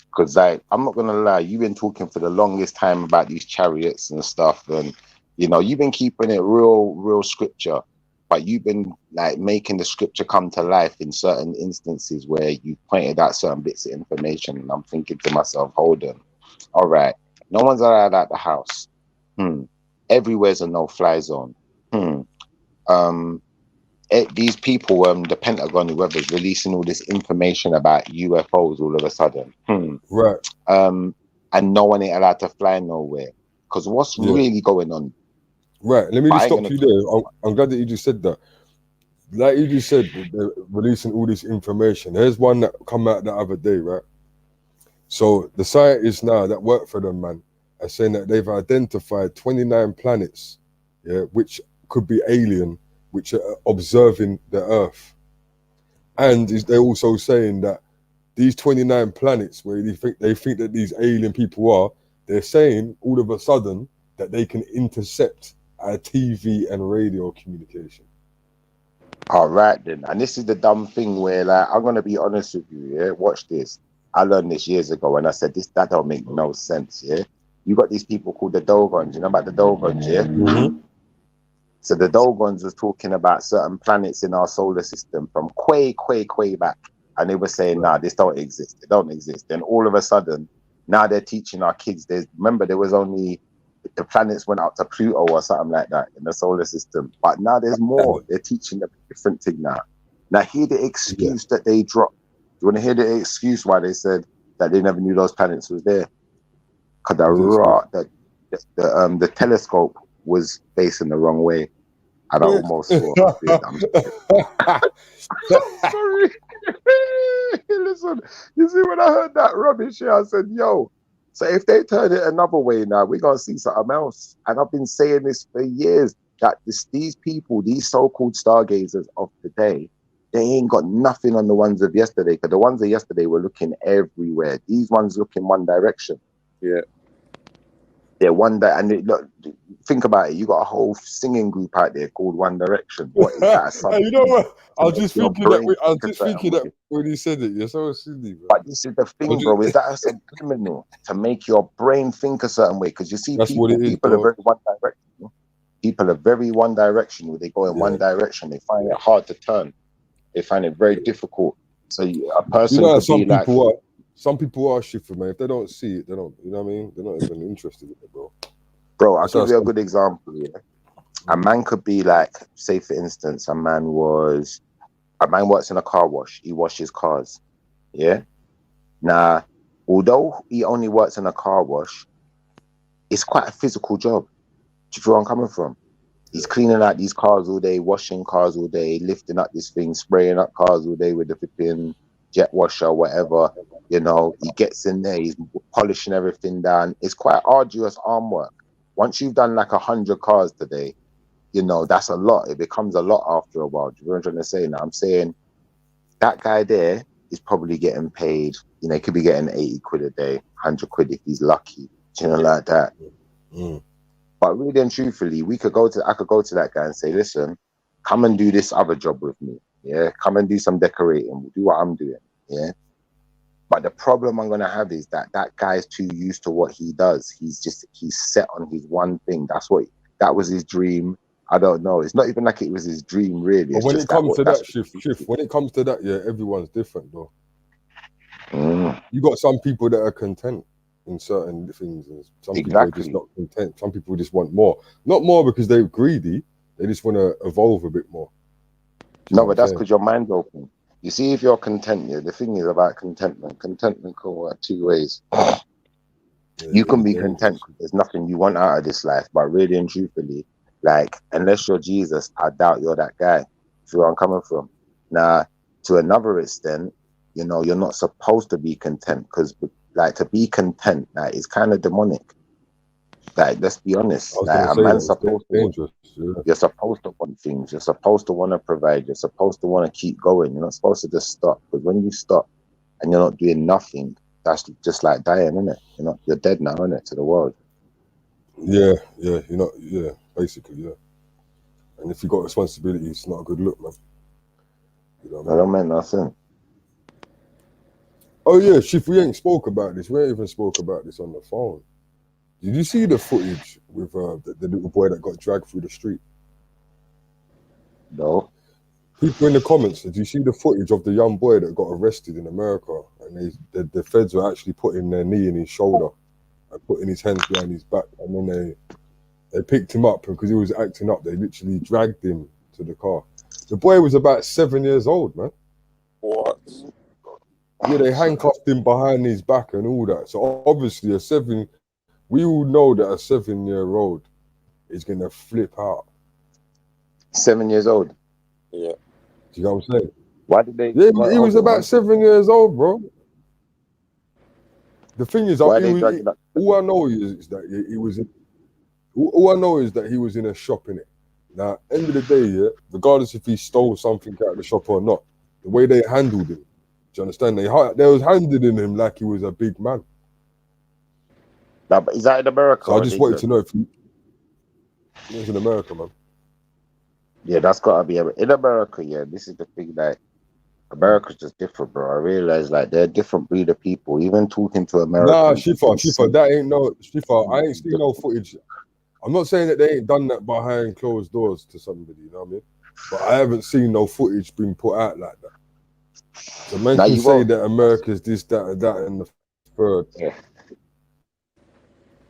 Because like, I'm not gonna lie, you've been talking for the longest time about these chariots and stuff, and you know, you've been keeping it real scripture, but you've been like making the scripture come to life in certain instances where you pointed out certain bits of information, and I'm thinking to myself, hold on, all right, no one's allowed out the house. Everywhere's a no-fly zone. These people, the Pentagon, whoever's releasing all this information about UFOs all of a sudden. Right. And no one ain't allowed to fly nowhere. Because what's really going on? Right. Let me But just I ain't stop gonna you there. I'm glad that you just said that. Like you just said, they're releasing all this information. Here's one that come out the other day, right? So the scientists now that work for them, man, are saying that they've identified 29 planets, yeah, which could be alien, which are observing the Earth. And they're also saying that these 29 planets where they think that these alien people are, they're saying all of a sudden that they can intercept our TV and radio communication. All right then, and this is the dumb thing where, like, I'm gonna be honest with you. Yeah, watch this. I learned this years ago, and I said that don't make no sense. Yeah, you got these people called the Dogons. You know about the Dogons, yeah? Mm-hmm. So the Dogons was talking about certain planets in our solar system from way back, and they were saying, "Nah, this don't exist. It don't exist." Then all of a sudden, now they're teaching our kids. Remember there was only the planets went out to Pluto or something like that in the solar system, but now there's more. They're teaching a different thing now. Now hear the excuse that they dropped. Do you want to hear the excuse why they said that they never knew those planets was there? Because the telescope was facing the wrong way. And I almost swore. I'm sorry. Listen, you see when I heard that rubbish here, I said, yo, so if they turn it another way now, we're going to see something else. And I've been saying this for years, that these people, these so-called stargazers of today, they ain't got nothing on the ones of yesterday, because the ones of yesterday were looking everywhere. These ones look in one direction. Yeah. Yeah, and look, think about it. You got a whole singing group out there called One Direction. What is that? You know what? I was just thinking that when you said it. You're so silly, bro. But this is the thing, bro. Is that a subliminal to make your brain think a certain way? Because you see, people are very one directional. People are very one directional. They go in one direction. They find it hard to turn. They find it very difficult. So a person could be like. Some people are shifted, man. If they don't see it, they don't. You know what I mean? They're not even interested in it, bro. Bro, I'll give you a good example. Yeah, a man could be like, say for instance, a man works in a car wash. He washes cars. Yeah. Now, although he only works in a car wash, it's quite a physical job. Do you feel where I'm coming from? He's cleaning out these cars all day, washing cars all day, lifting up this thing, spraying up cars all day with the flipping jet washer, whatever. You know, he gets in there, he's polishing everything down. It's quite arduous arm work. Once you've done like 100 cars today, you know, that's a lot. It becomes a lot after a while. Do you know what I'm trying to say? Now, I'm saying that guy there is probably getting paid, you know, he could be getting 80 quid a day, 100 quid if he's lucky, you know, like that. But really and truthfully, I could go to that guy and say, listen, come and do this other job with me. Yeah, come and do some decorating. We'll do what I'm doing. Yeah. But the problem I'm going to have is that guy is too used to what he does. He's set on his one thing. That was his dream. I don't know. It's not even like it was his dream, really. But when it comes to that shift, when it comes to that, yeah, everyone's different, though. You got some people that are content in certain things, and some people are just not content. Some people just want more. Not more because they're greedy. They just want to evolve a bit more. No, but that's because your mind's open. You see, if you're content, the thing is about contentment. Contentment can work two ways. You can be content because there's nothing you want out of this life, but really and truthfully, like, unless you're Jesus, I doubt you're that guy. See where I'm coming from? Now, to another extent, you know, you're not supposed to be content, because, like, to be content, like, it's kind of demonic. Like, let's be honest. Like, a man's supposed to. You're supposed to want things. You're supposed to want to provide. You're supposed to want to keep going. You're not supposed to just stop. Because when you stop and you're not doing nothing, that's just like dying, isn't it? You're dead now, isn't it, to the world? Yeah, basically, yeah. And if you got responsibility, it's not a good look, man. You know what I mean? I don't mean nothing. Oh yeah, Chief, we ain't spoke about this. We ain't even spoke about this on the phone. Did you see the footage with the little boy that got dragged through the street? No. People in the comments, did you see the footage of the young boy that got arrested in America? And the feds were actually putting their knee in his shoulder and putting his hands behind his back. And then they picked him up because he was acting up. They literally dragged him to the car. The boy was about 7 years old, man. What? Yeah, they handcuffed him behind his back and all that. So obviously we all know that a 7-year-old is gonna flip out. 7 years old. Yeah. Do you know what I'm saying? Why did they? Yeah, he was about 7 years old, bro. The thing is, all I know is that he was. All I know is that he was in a shop, in it. Now, end of the day, yeah, regardless if he stole something out of the shop or not, the way they handled him, do you understand? They was handling him like he was a big man. Now, but is that in America? So I just wanted to know if he was in America, man. Yeah, that's gotta be in America. Yeah, this is the thing. Like, America's just different, bro. I realize like they're a different breed of people. Even talking to Americans. Nah, Shifa, that ain't no Shifa. I ain't seen no footage. I'm not saying that they ain't done that behind closed doors to somebody, you know what I mean? But I haven't seen no footage being put out like that. So man can say that America's this, that, and that, and the third. Yeah.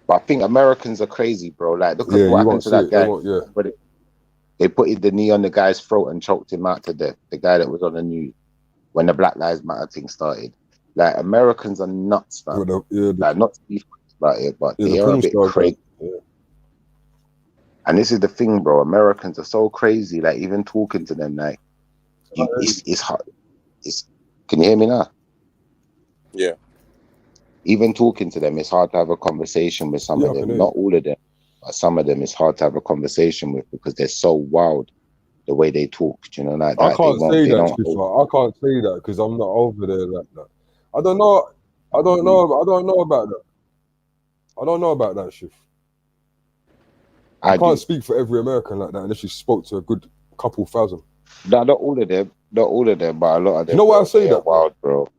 But I think Americans are crazy, bro. Like, look at what happened to that guy. But they put the knee on the guy's throat and choked him out to death. The guy that was on the news when the Black Lives Matter thing started. Like, Americans are nuts, man. Like, not to be about it, but they are a bit crazy. Yeah. And this is the thing, bro. Americans are so crazy. Like, even talking to them, like, it's hard. Can you hear me now? Yeah. Even talking to them, it's hard to have a conversation with some of them. Not all of them, but some of them it's hard to have a conversation with because they're so wild the way they talk. You know, like I can't say that. I can't say that because I'm not over there like that. I don't know about that. I don't know about that, Shift. I can't speak for every American like that unless you spoke to a good couple thousand. No, not all of them, but a lot of them. You know why I say that, wild, bro?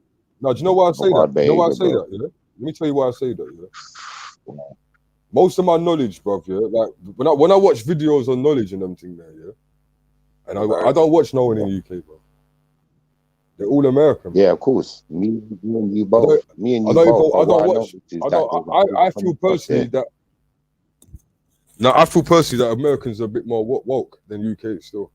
No, do you know why I say that? You know why I say that? Yeah? Let me tell you why I say that. Yeah? Most of my knowledge, bro. Yeah, like when I watch videos on knowledge and them thing there, yeah, and I don't watch no one in the UK, bro. They're all American. Bro. Yeah, of course. Me and you both. I feel personally that. No, I feel personally that Americans are a bit more woke than UK still.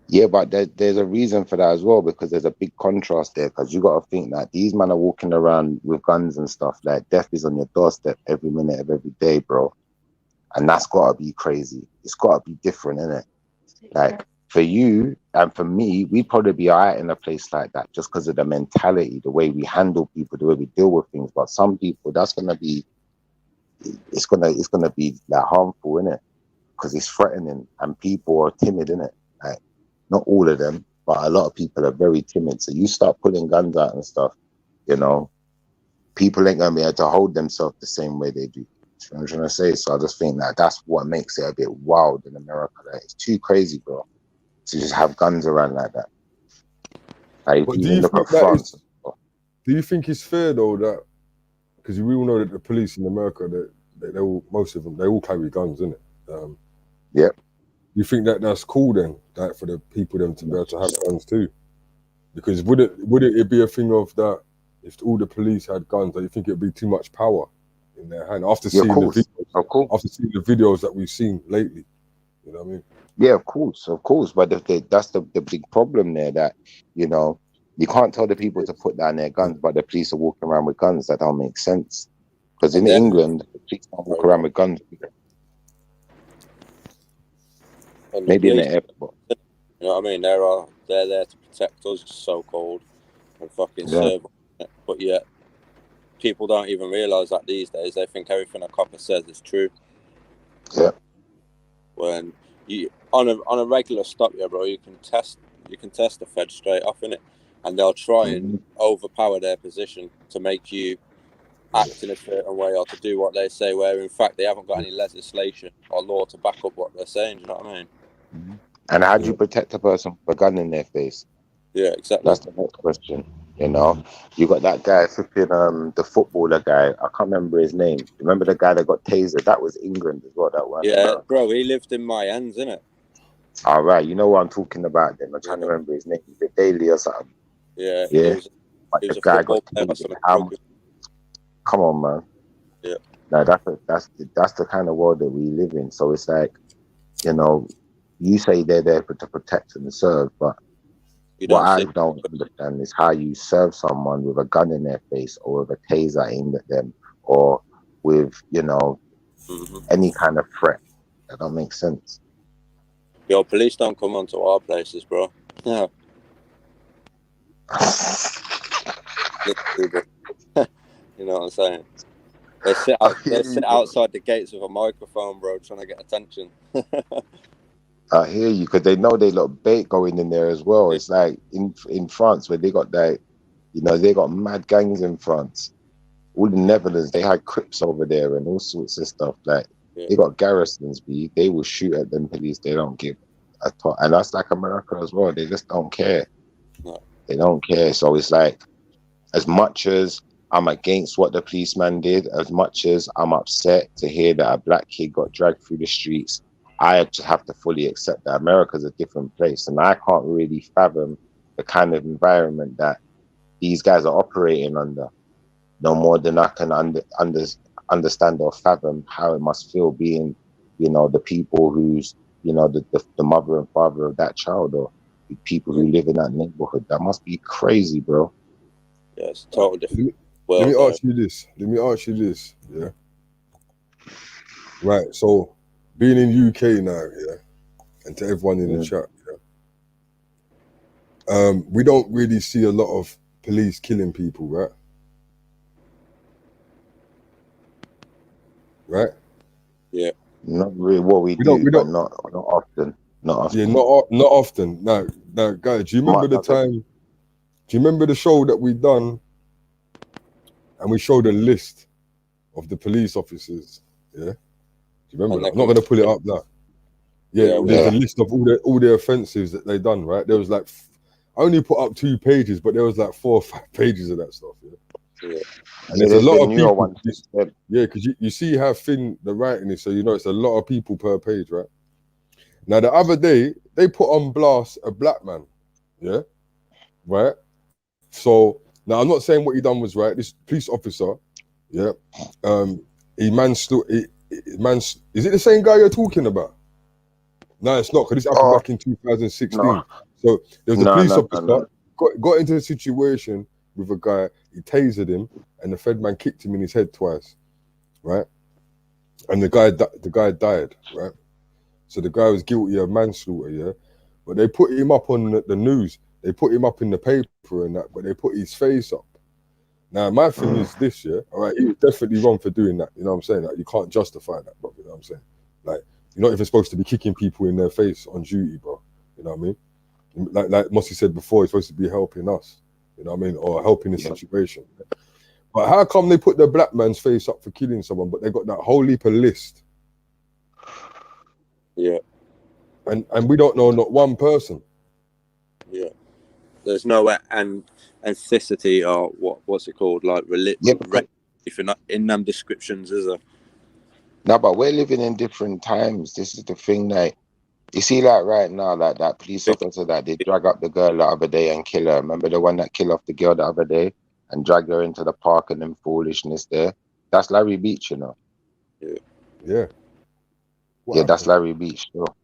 Yeah, but there's a reason for that as well because there's a big contrast there. Because you got to think that these men are walking around with guns and stuff. Like death is on your doorstep every minute of every day, bro. And that's got to be crazy. It's got to be different, innit? Like for you and for me, we'd probably be alright in a place like that just because of the mentality, the way we handle people, the way we deal with things. But some people, that's gonna be. It's gonna be like harmful, innit? Because it's threatening and people are timid, innit? Like not all of them, but a lot of people are very timid. So you start pulling guns out and stuff, you know, people ain't gonna be able to hold themselves the same way they do. You know what I'm trying to say? So I just think that that's what makes it a bit wild in America. Like, it's too crazy, bro, to just have guns around like that. Like, but do you think it's fair though that because we all know that the police in America they all, most of them, they all carry guns, innit? Yeah. You think that that's cool then, that for the people them to be able to have guns too? Because would it be a thing of that if all the police had guns, do you think it'd be too much power in their hand after seeing the videos? After seeing the videos that we've seen lately, you know what I mean? Yeah, of course. But that's the big problem there. That you know, you can't tell the people to put down their guns, but the police are walking around with guns. That don't make sense. Because in England, the police don't walk around with guns. Maybe in the airport. You know what I mean? They're there to protect us, so-called, and fucking serve. But yet, people don't even realise that these days. They think everything a copper says is true. Yeah. When you on a regular stop, bro, you can test the Fed straight off, innit? And they'll try and overpower their position to make you act in a certain way or to do what they say, where in fact they haven't got any legislation or law to back up what they're saying. Do you know what I mean? And how do you protect a person with a gun in their face? Yeah, exactly. That's the next question. You know, you got that guy flipping the footballer guy. I can't remember his name. Remember the guy that got tasered? That was England as well. That one. Yeah, bro, he lived in my hands, innit? All right, you know what I'm talking about. Then I'm trying to remember his name. The Daily or something. Yeah. Yeah. Like the guy got tasered. Come on, man. Yeah. Now that's the kind of world that we live in. So it's like, you know, you say they're there to protect and serve, but what I don't understand is how you serve someone with a gun in their face or with a taser aimed at them or with, you know, any kind of threat. That don't make sense. Yo, police don't come onto our places, bro. Yeah. You know what I'm saying? They sit outside the gates with a microphone, bro, trying to get attention. I hear you, because they know they got bait going in there as well. It's like in France where they got that, you know, they got mad gangs in France. All the Netherlands, they had Crips over there and all sorts of stuff. Like they got garrisons, they will shoot at them police. They don't give a thought. And that's like America as well. They just don't care. No. They don't care. So it's like, as much as I'm against what the policeman did, as much as I'm upset to hear that a black kid got dragged through the streets, I just have to fully accept that America's a different place. And I can't really fathom the kind of environment that these guys are operating under, no more than I can understand or fathom how it must feel being, you know, the people who's, you know, the mother and father of that child, or the people who live in that neighborhood. That must be crazy, bro. Yeah, it's totally different. Let me ask you this. Yeah. Right. So, being in UK now, yeah, and to everyone in the chat, yeah, we don't really see a lot of police killing people, right? Right. Yeah. Not really what we do, but not often. Not often. Yeah, not often. Now, guys, do you remember the time? Do you remember the show that we done? And we showed a list of the police officers. Yeah, do you remember that? I'm not going to pull it up now. Yeah, there's a list of all the offences that they done. Right, there was like, I only put up 2 pages, but there was like 4 or 5 pages of that stuff. Yeah. And there's a lot of people. Yeah, because you see how thin the writing is, so you know it's a lot of people per page, right? Now the other day they put on blast a black man. Yeah, right. So. Now, I'm not saying what he done was right. This police officer, yeah, is it the same guy you're talking about? No, it's not, because this happened back in 2016. No. So there was a police officer, got into a situation with a guy, he tasered him, and the Fed man kicked him in his head twice, right? And the guy died, right? So the guy was guilty of manslaughter, yeah? But they put him up on the news. They put him up in the paper and that, but they put his face up. Now, my thing is this, yeah? All right, he was definitely wrong for doing that. You know what I'm saying? Like, you can't justify that, bro. You know what I'm saying? Like, you're not even supposed to be kicking people in their face on duty, bro. You know what I mean? Like Mossy said before, he's supposed to be helping us. You know what I mean? Or helping the situation. But how come they put the black man's face up for killing someone, but they got that whole heap of list? Yeah. And we don't know not one person. Yeah. There's no authenticity or what's it called, like if you're not in them descriptions, is there? No, but we're living in different times. This is the thing, like you see, like right now, like that police officer that they drag up the girl the other day and kill her. Remember the one that killed off the girl the other day and dragged her into the park and then foolishness there? That's Larry Beach, you know. Yeah. That's Larry Beach. Sure.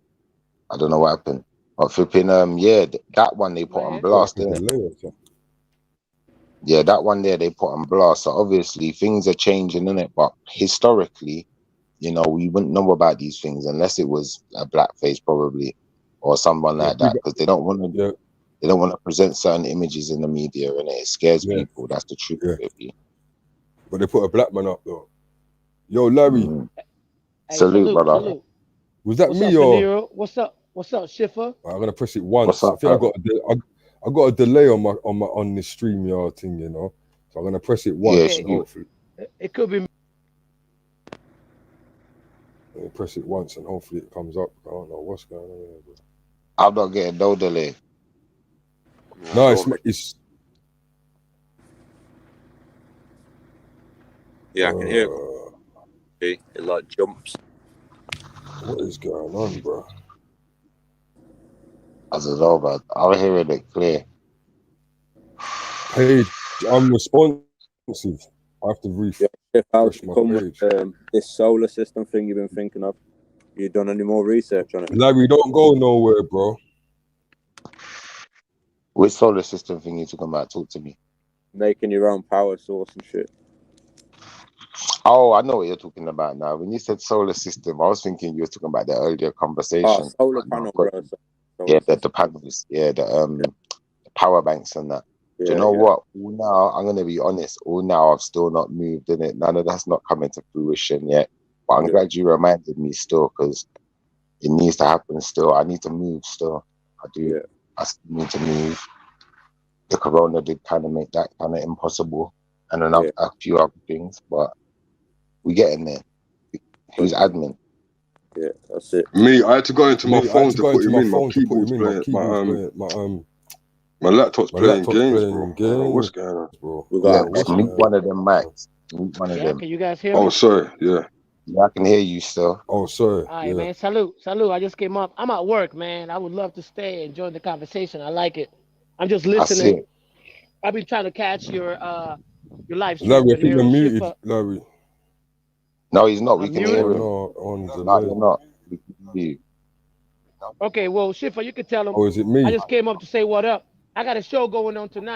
I don't know what happened. But flipping, that one they put on blast, didn't it? Yeah, that one there they put on blast. So obviously things are changing, innit? But historically, you know, we wouldn't know about these things unless it was a blackface, probably, or someone like that, because they don't want to. They don't want to present certain images in the media, and it scares people. That's the truth. But they put a black man up though. Yo, Larry. Hey, salute, brother. Salute. Was that What's me up, or? Peniro? What's up, Schiffer? I'm gonna press it once. Up, I think I got a delay on this StreamYard thing, you know. So I'm gonna press it once and hopefully. It could be. Press it once and hopefully it comes up. I don't know what's going on here, bro. I'm not getting no delay. No, it's. Yeah, I can hear it. It like jumps. What is going on, bro? I don't know, but I'm hearing it clear. Page unresponsive. I have to refresh my page. This solar system thing you've been thinking of. You done any more research on it? Larry, don't go nowhere, bro. Which solar system thing you talking about? Talk to me. Making your own power source and shit. Oh, I know what you're talking about now. When you said solar system, I was thinking you were talking about the earlier conversation. solar No, panel, but bro. yeah, the panels, yeah, the power banks and that. Do you know what? All now, I'm gonna be honest. All now, I've still not moved in it. None of that's not coming to fruition yet. But I'm glad you reminded me still, because it needs to happen still. I need to move still. I do. Yeah. I still need to move. The corona did kind of make that kind of impossible, and then a few other things, but we getting there. Who's admin? Yeah, that's it. Me, I had to go into my phone to put him in. My keyboard's playing. My laptop's playing games, bro. What's going on, bro? Lex, meet one of them mics. Meet one of them. Can you guys hear me? Oh, sorry. Yeah. Yeah, I can hear you still. Oh, sorry. All right, man. Salute. I just came up. I'm at work, man. I would love to stay and join the conversation. I like it. I'm just listening. I've been trying to catch your live stream. Larry, I think you're muted, Larry. No, he's not. We can hear him. No, you're not. We can hear you. Okay, well, Schiffer, you can tell him. Oh, is it me? I just came up to say what up. I got a show going on tonight.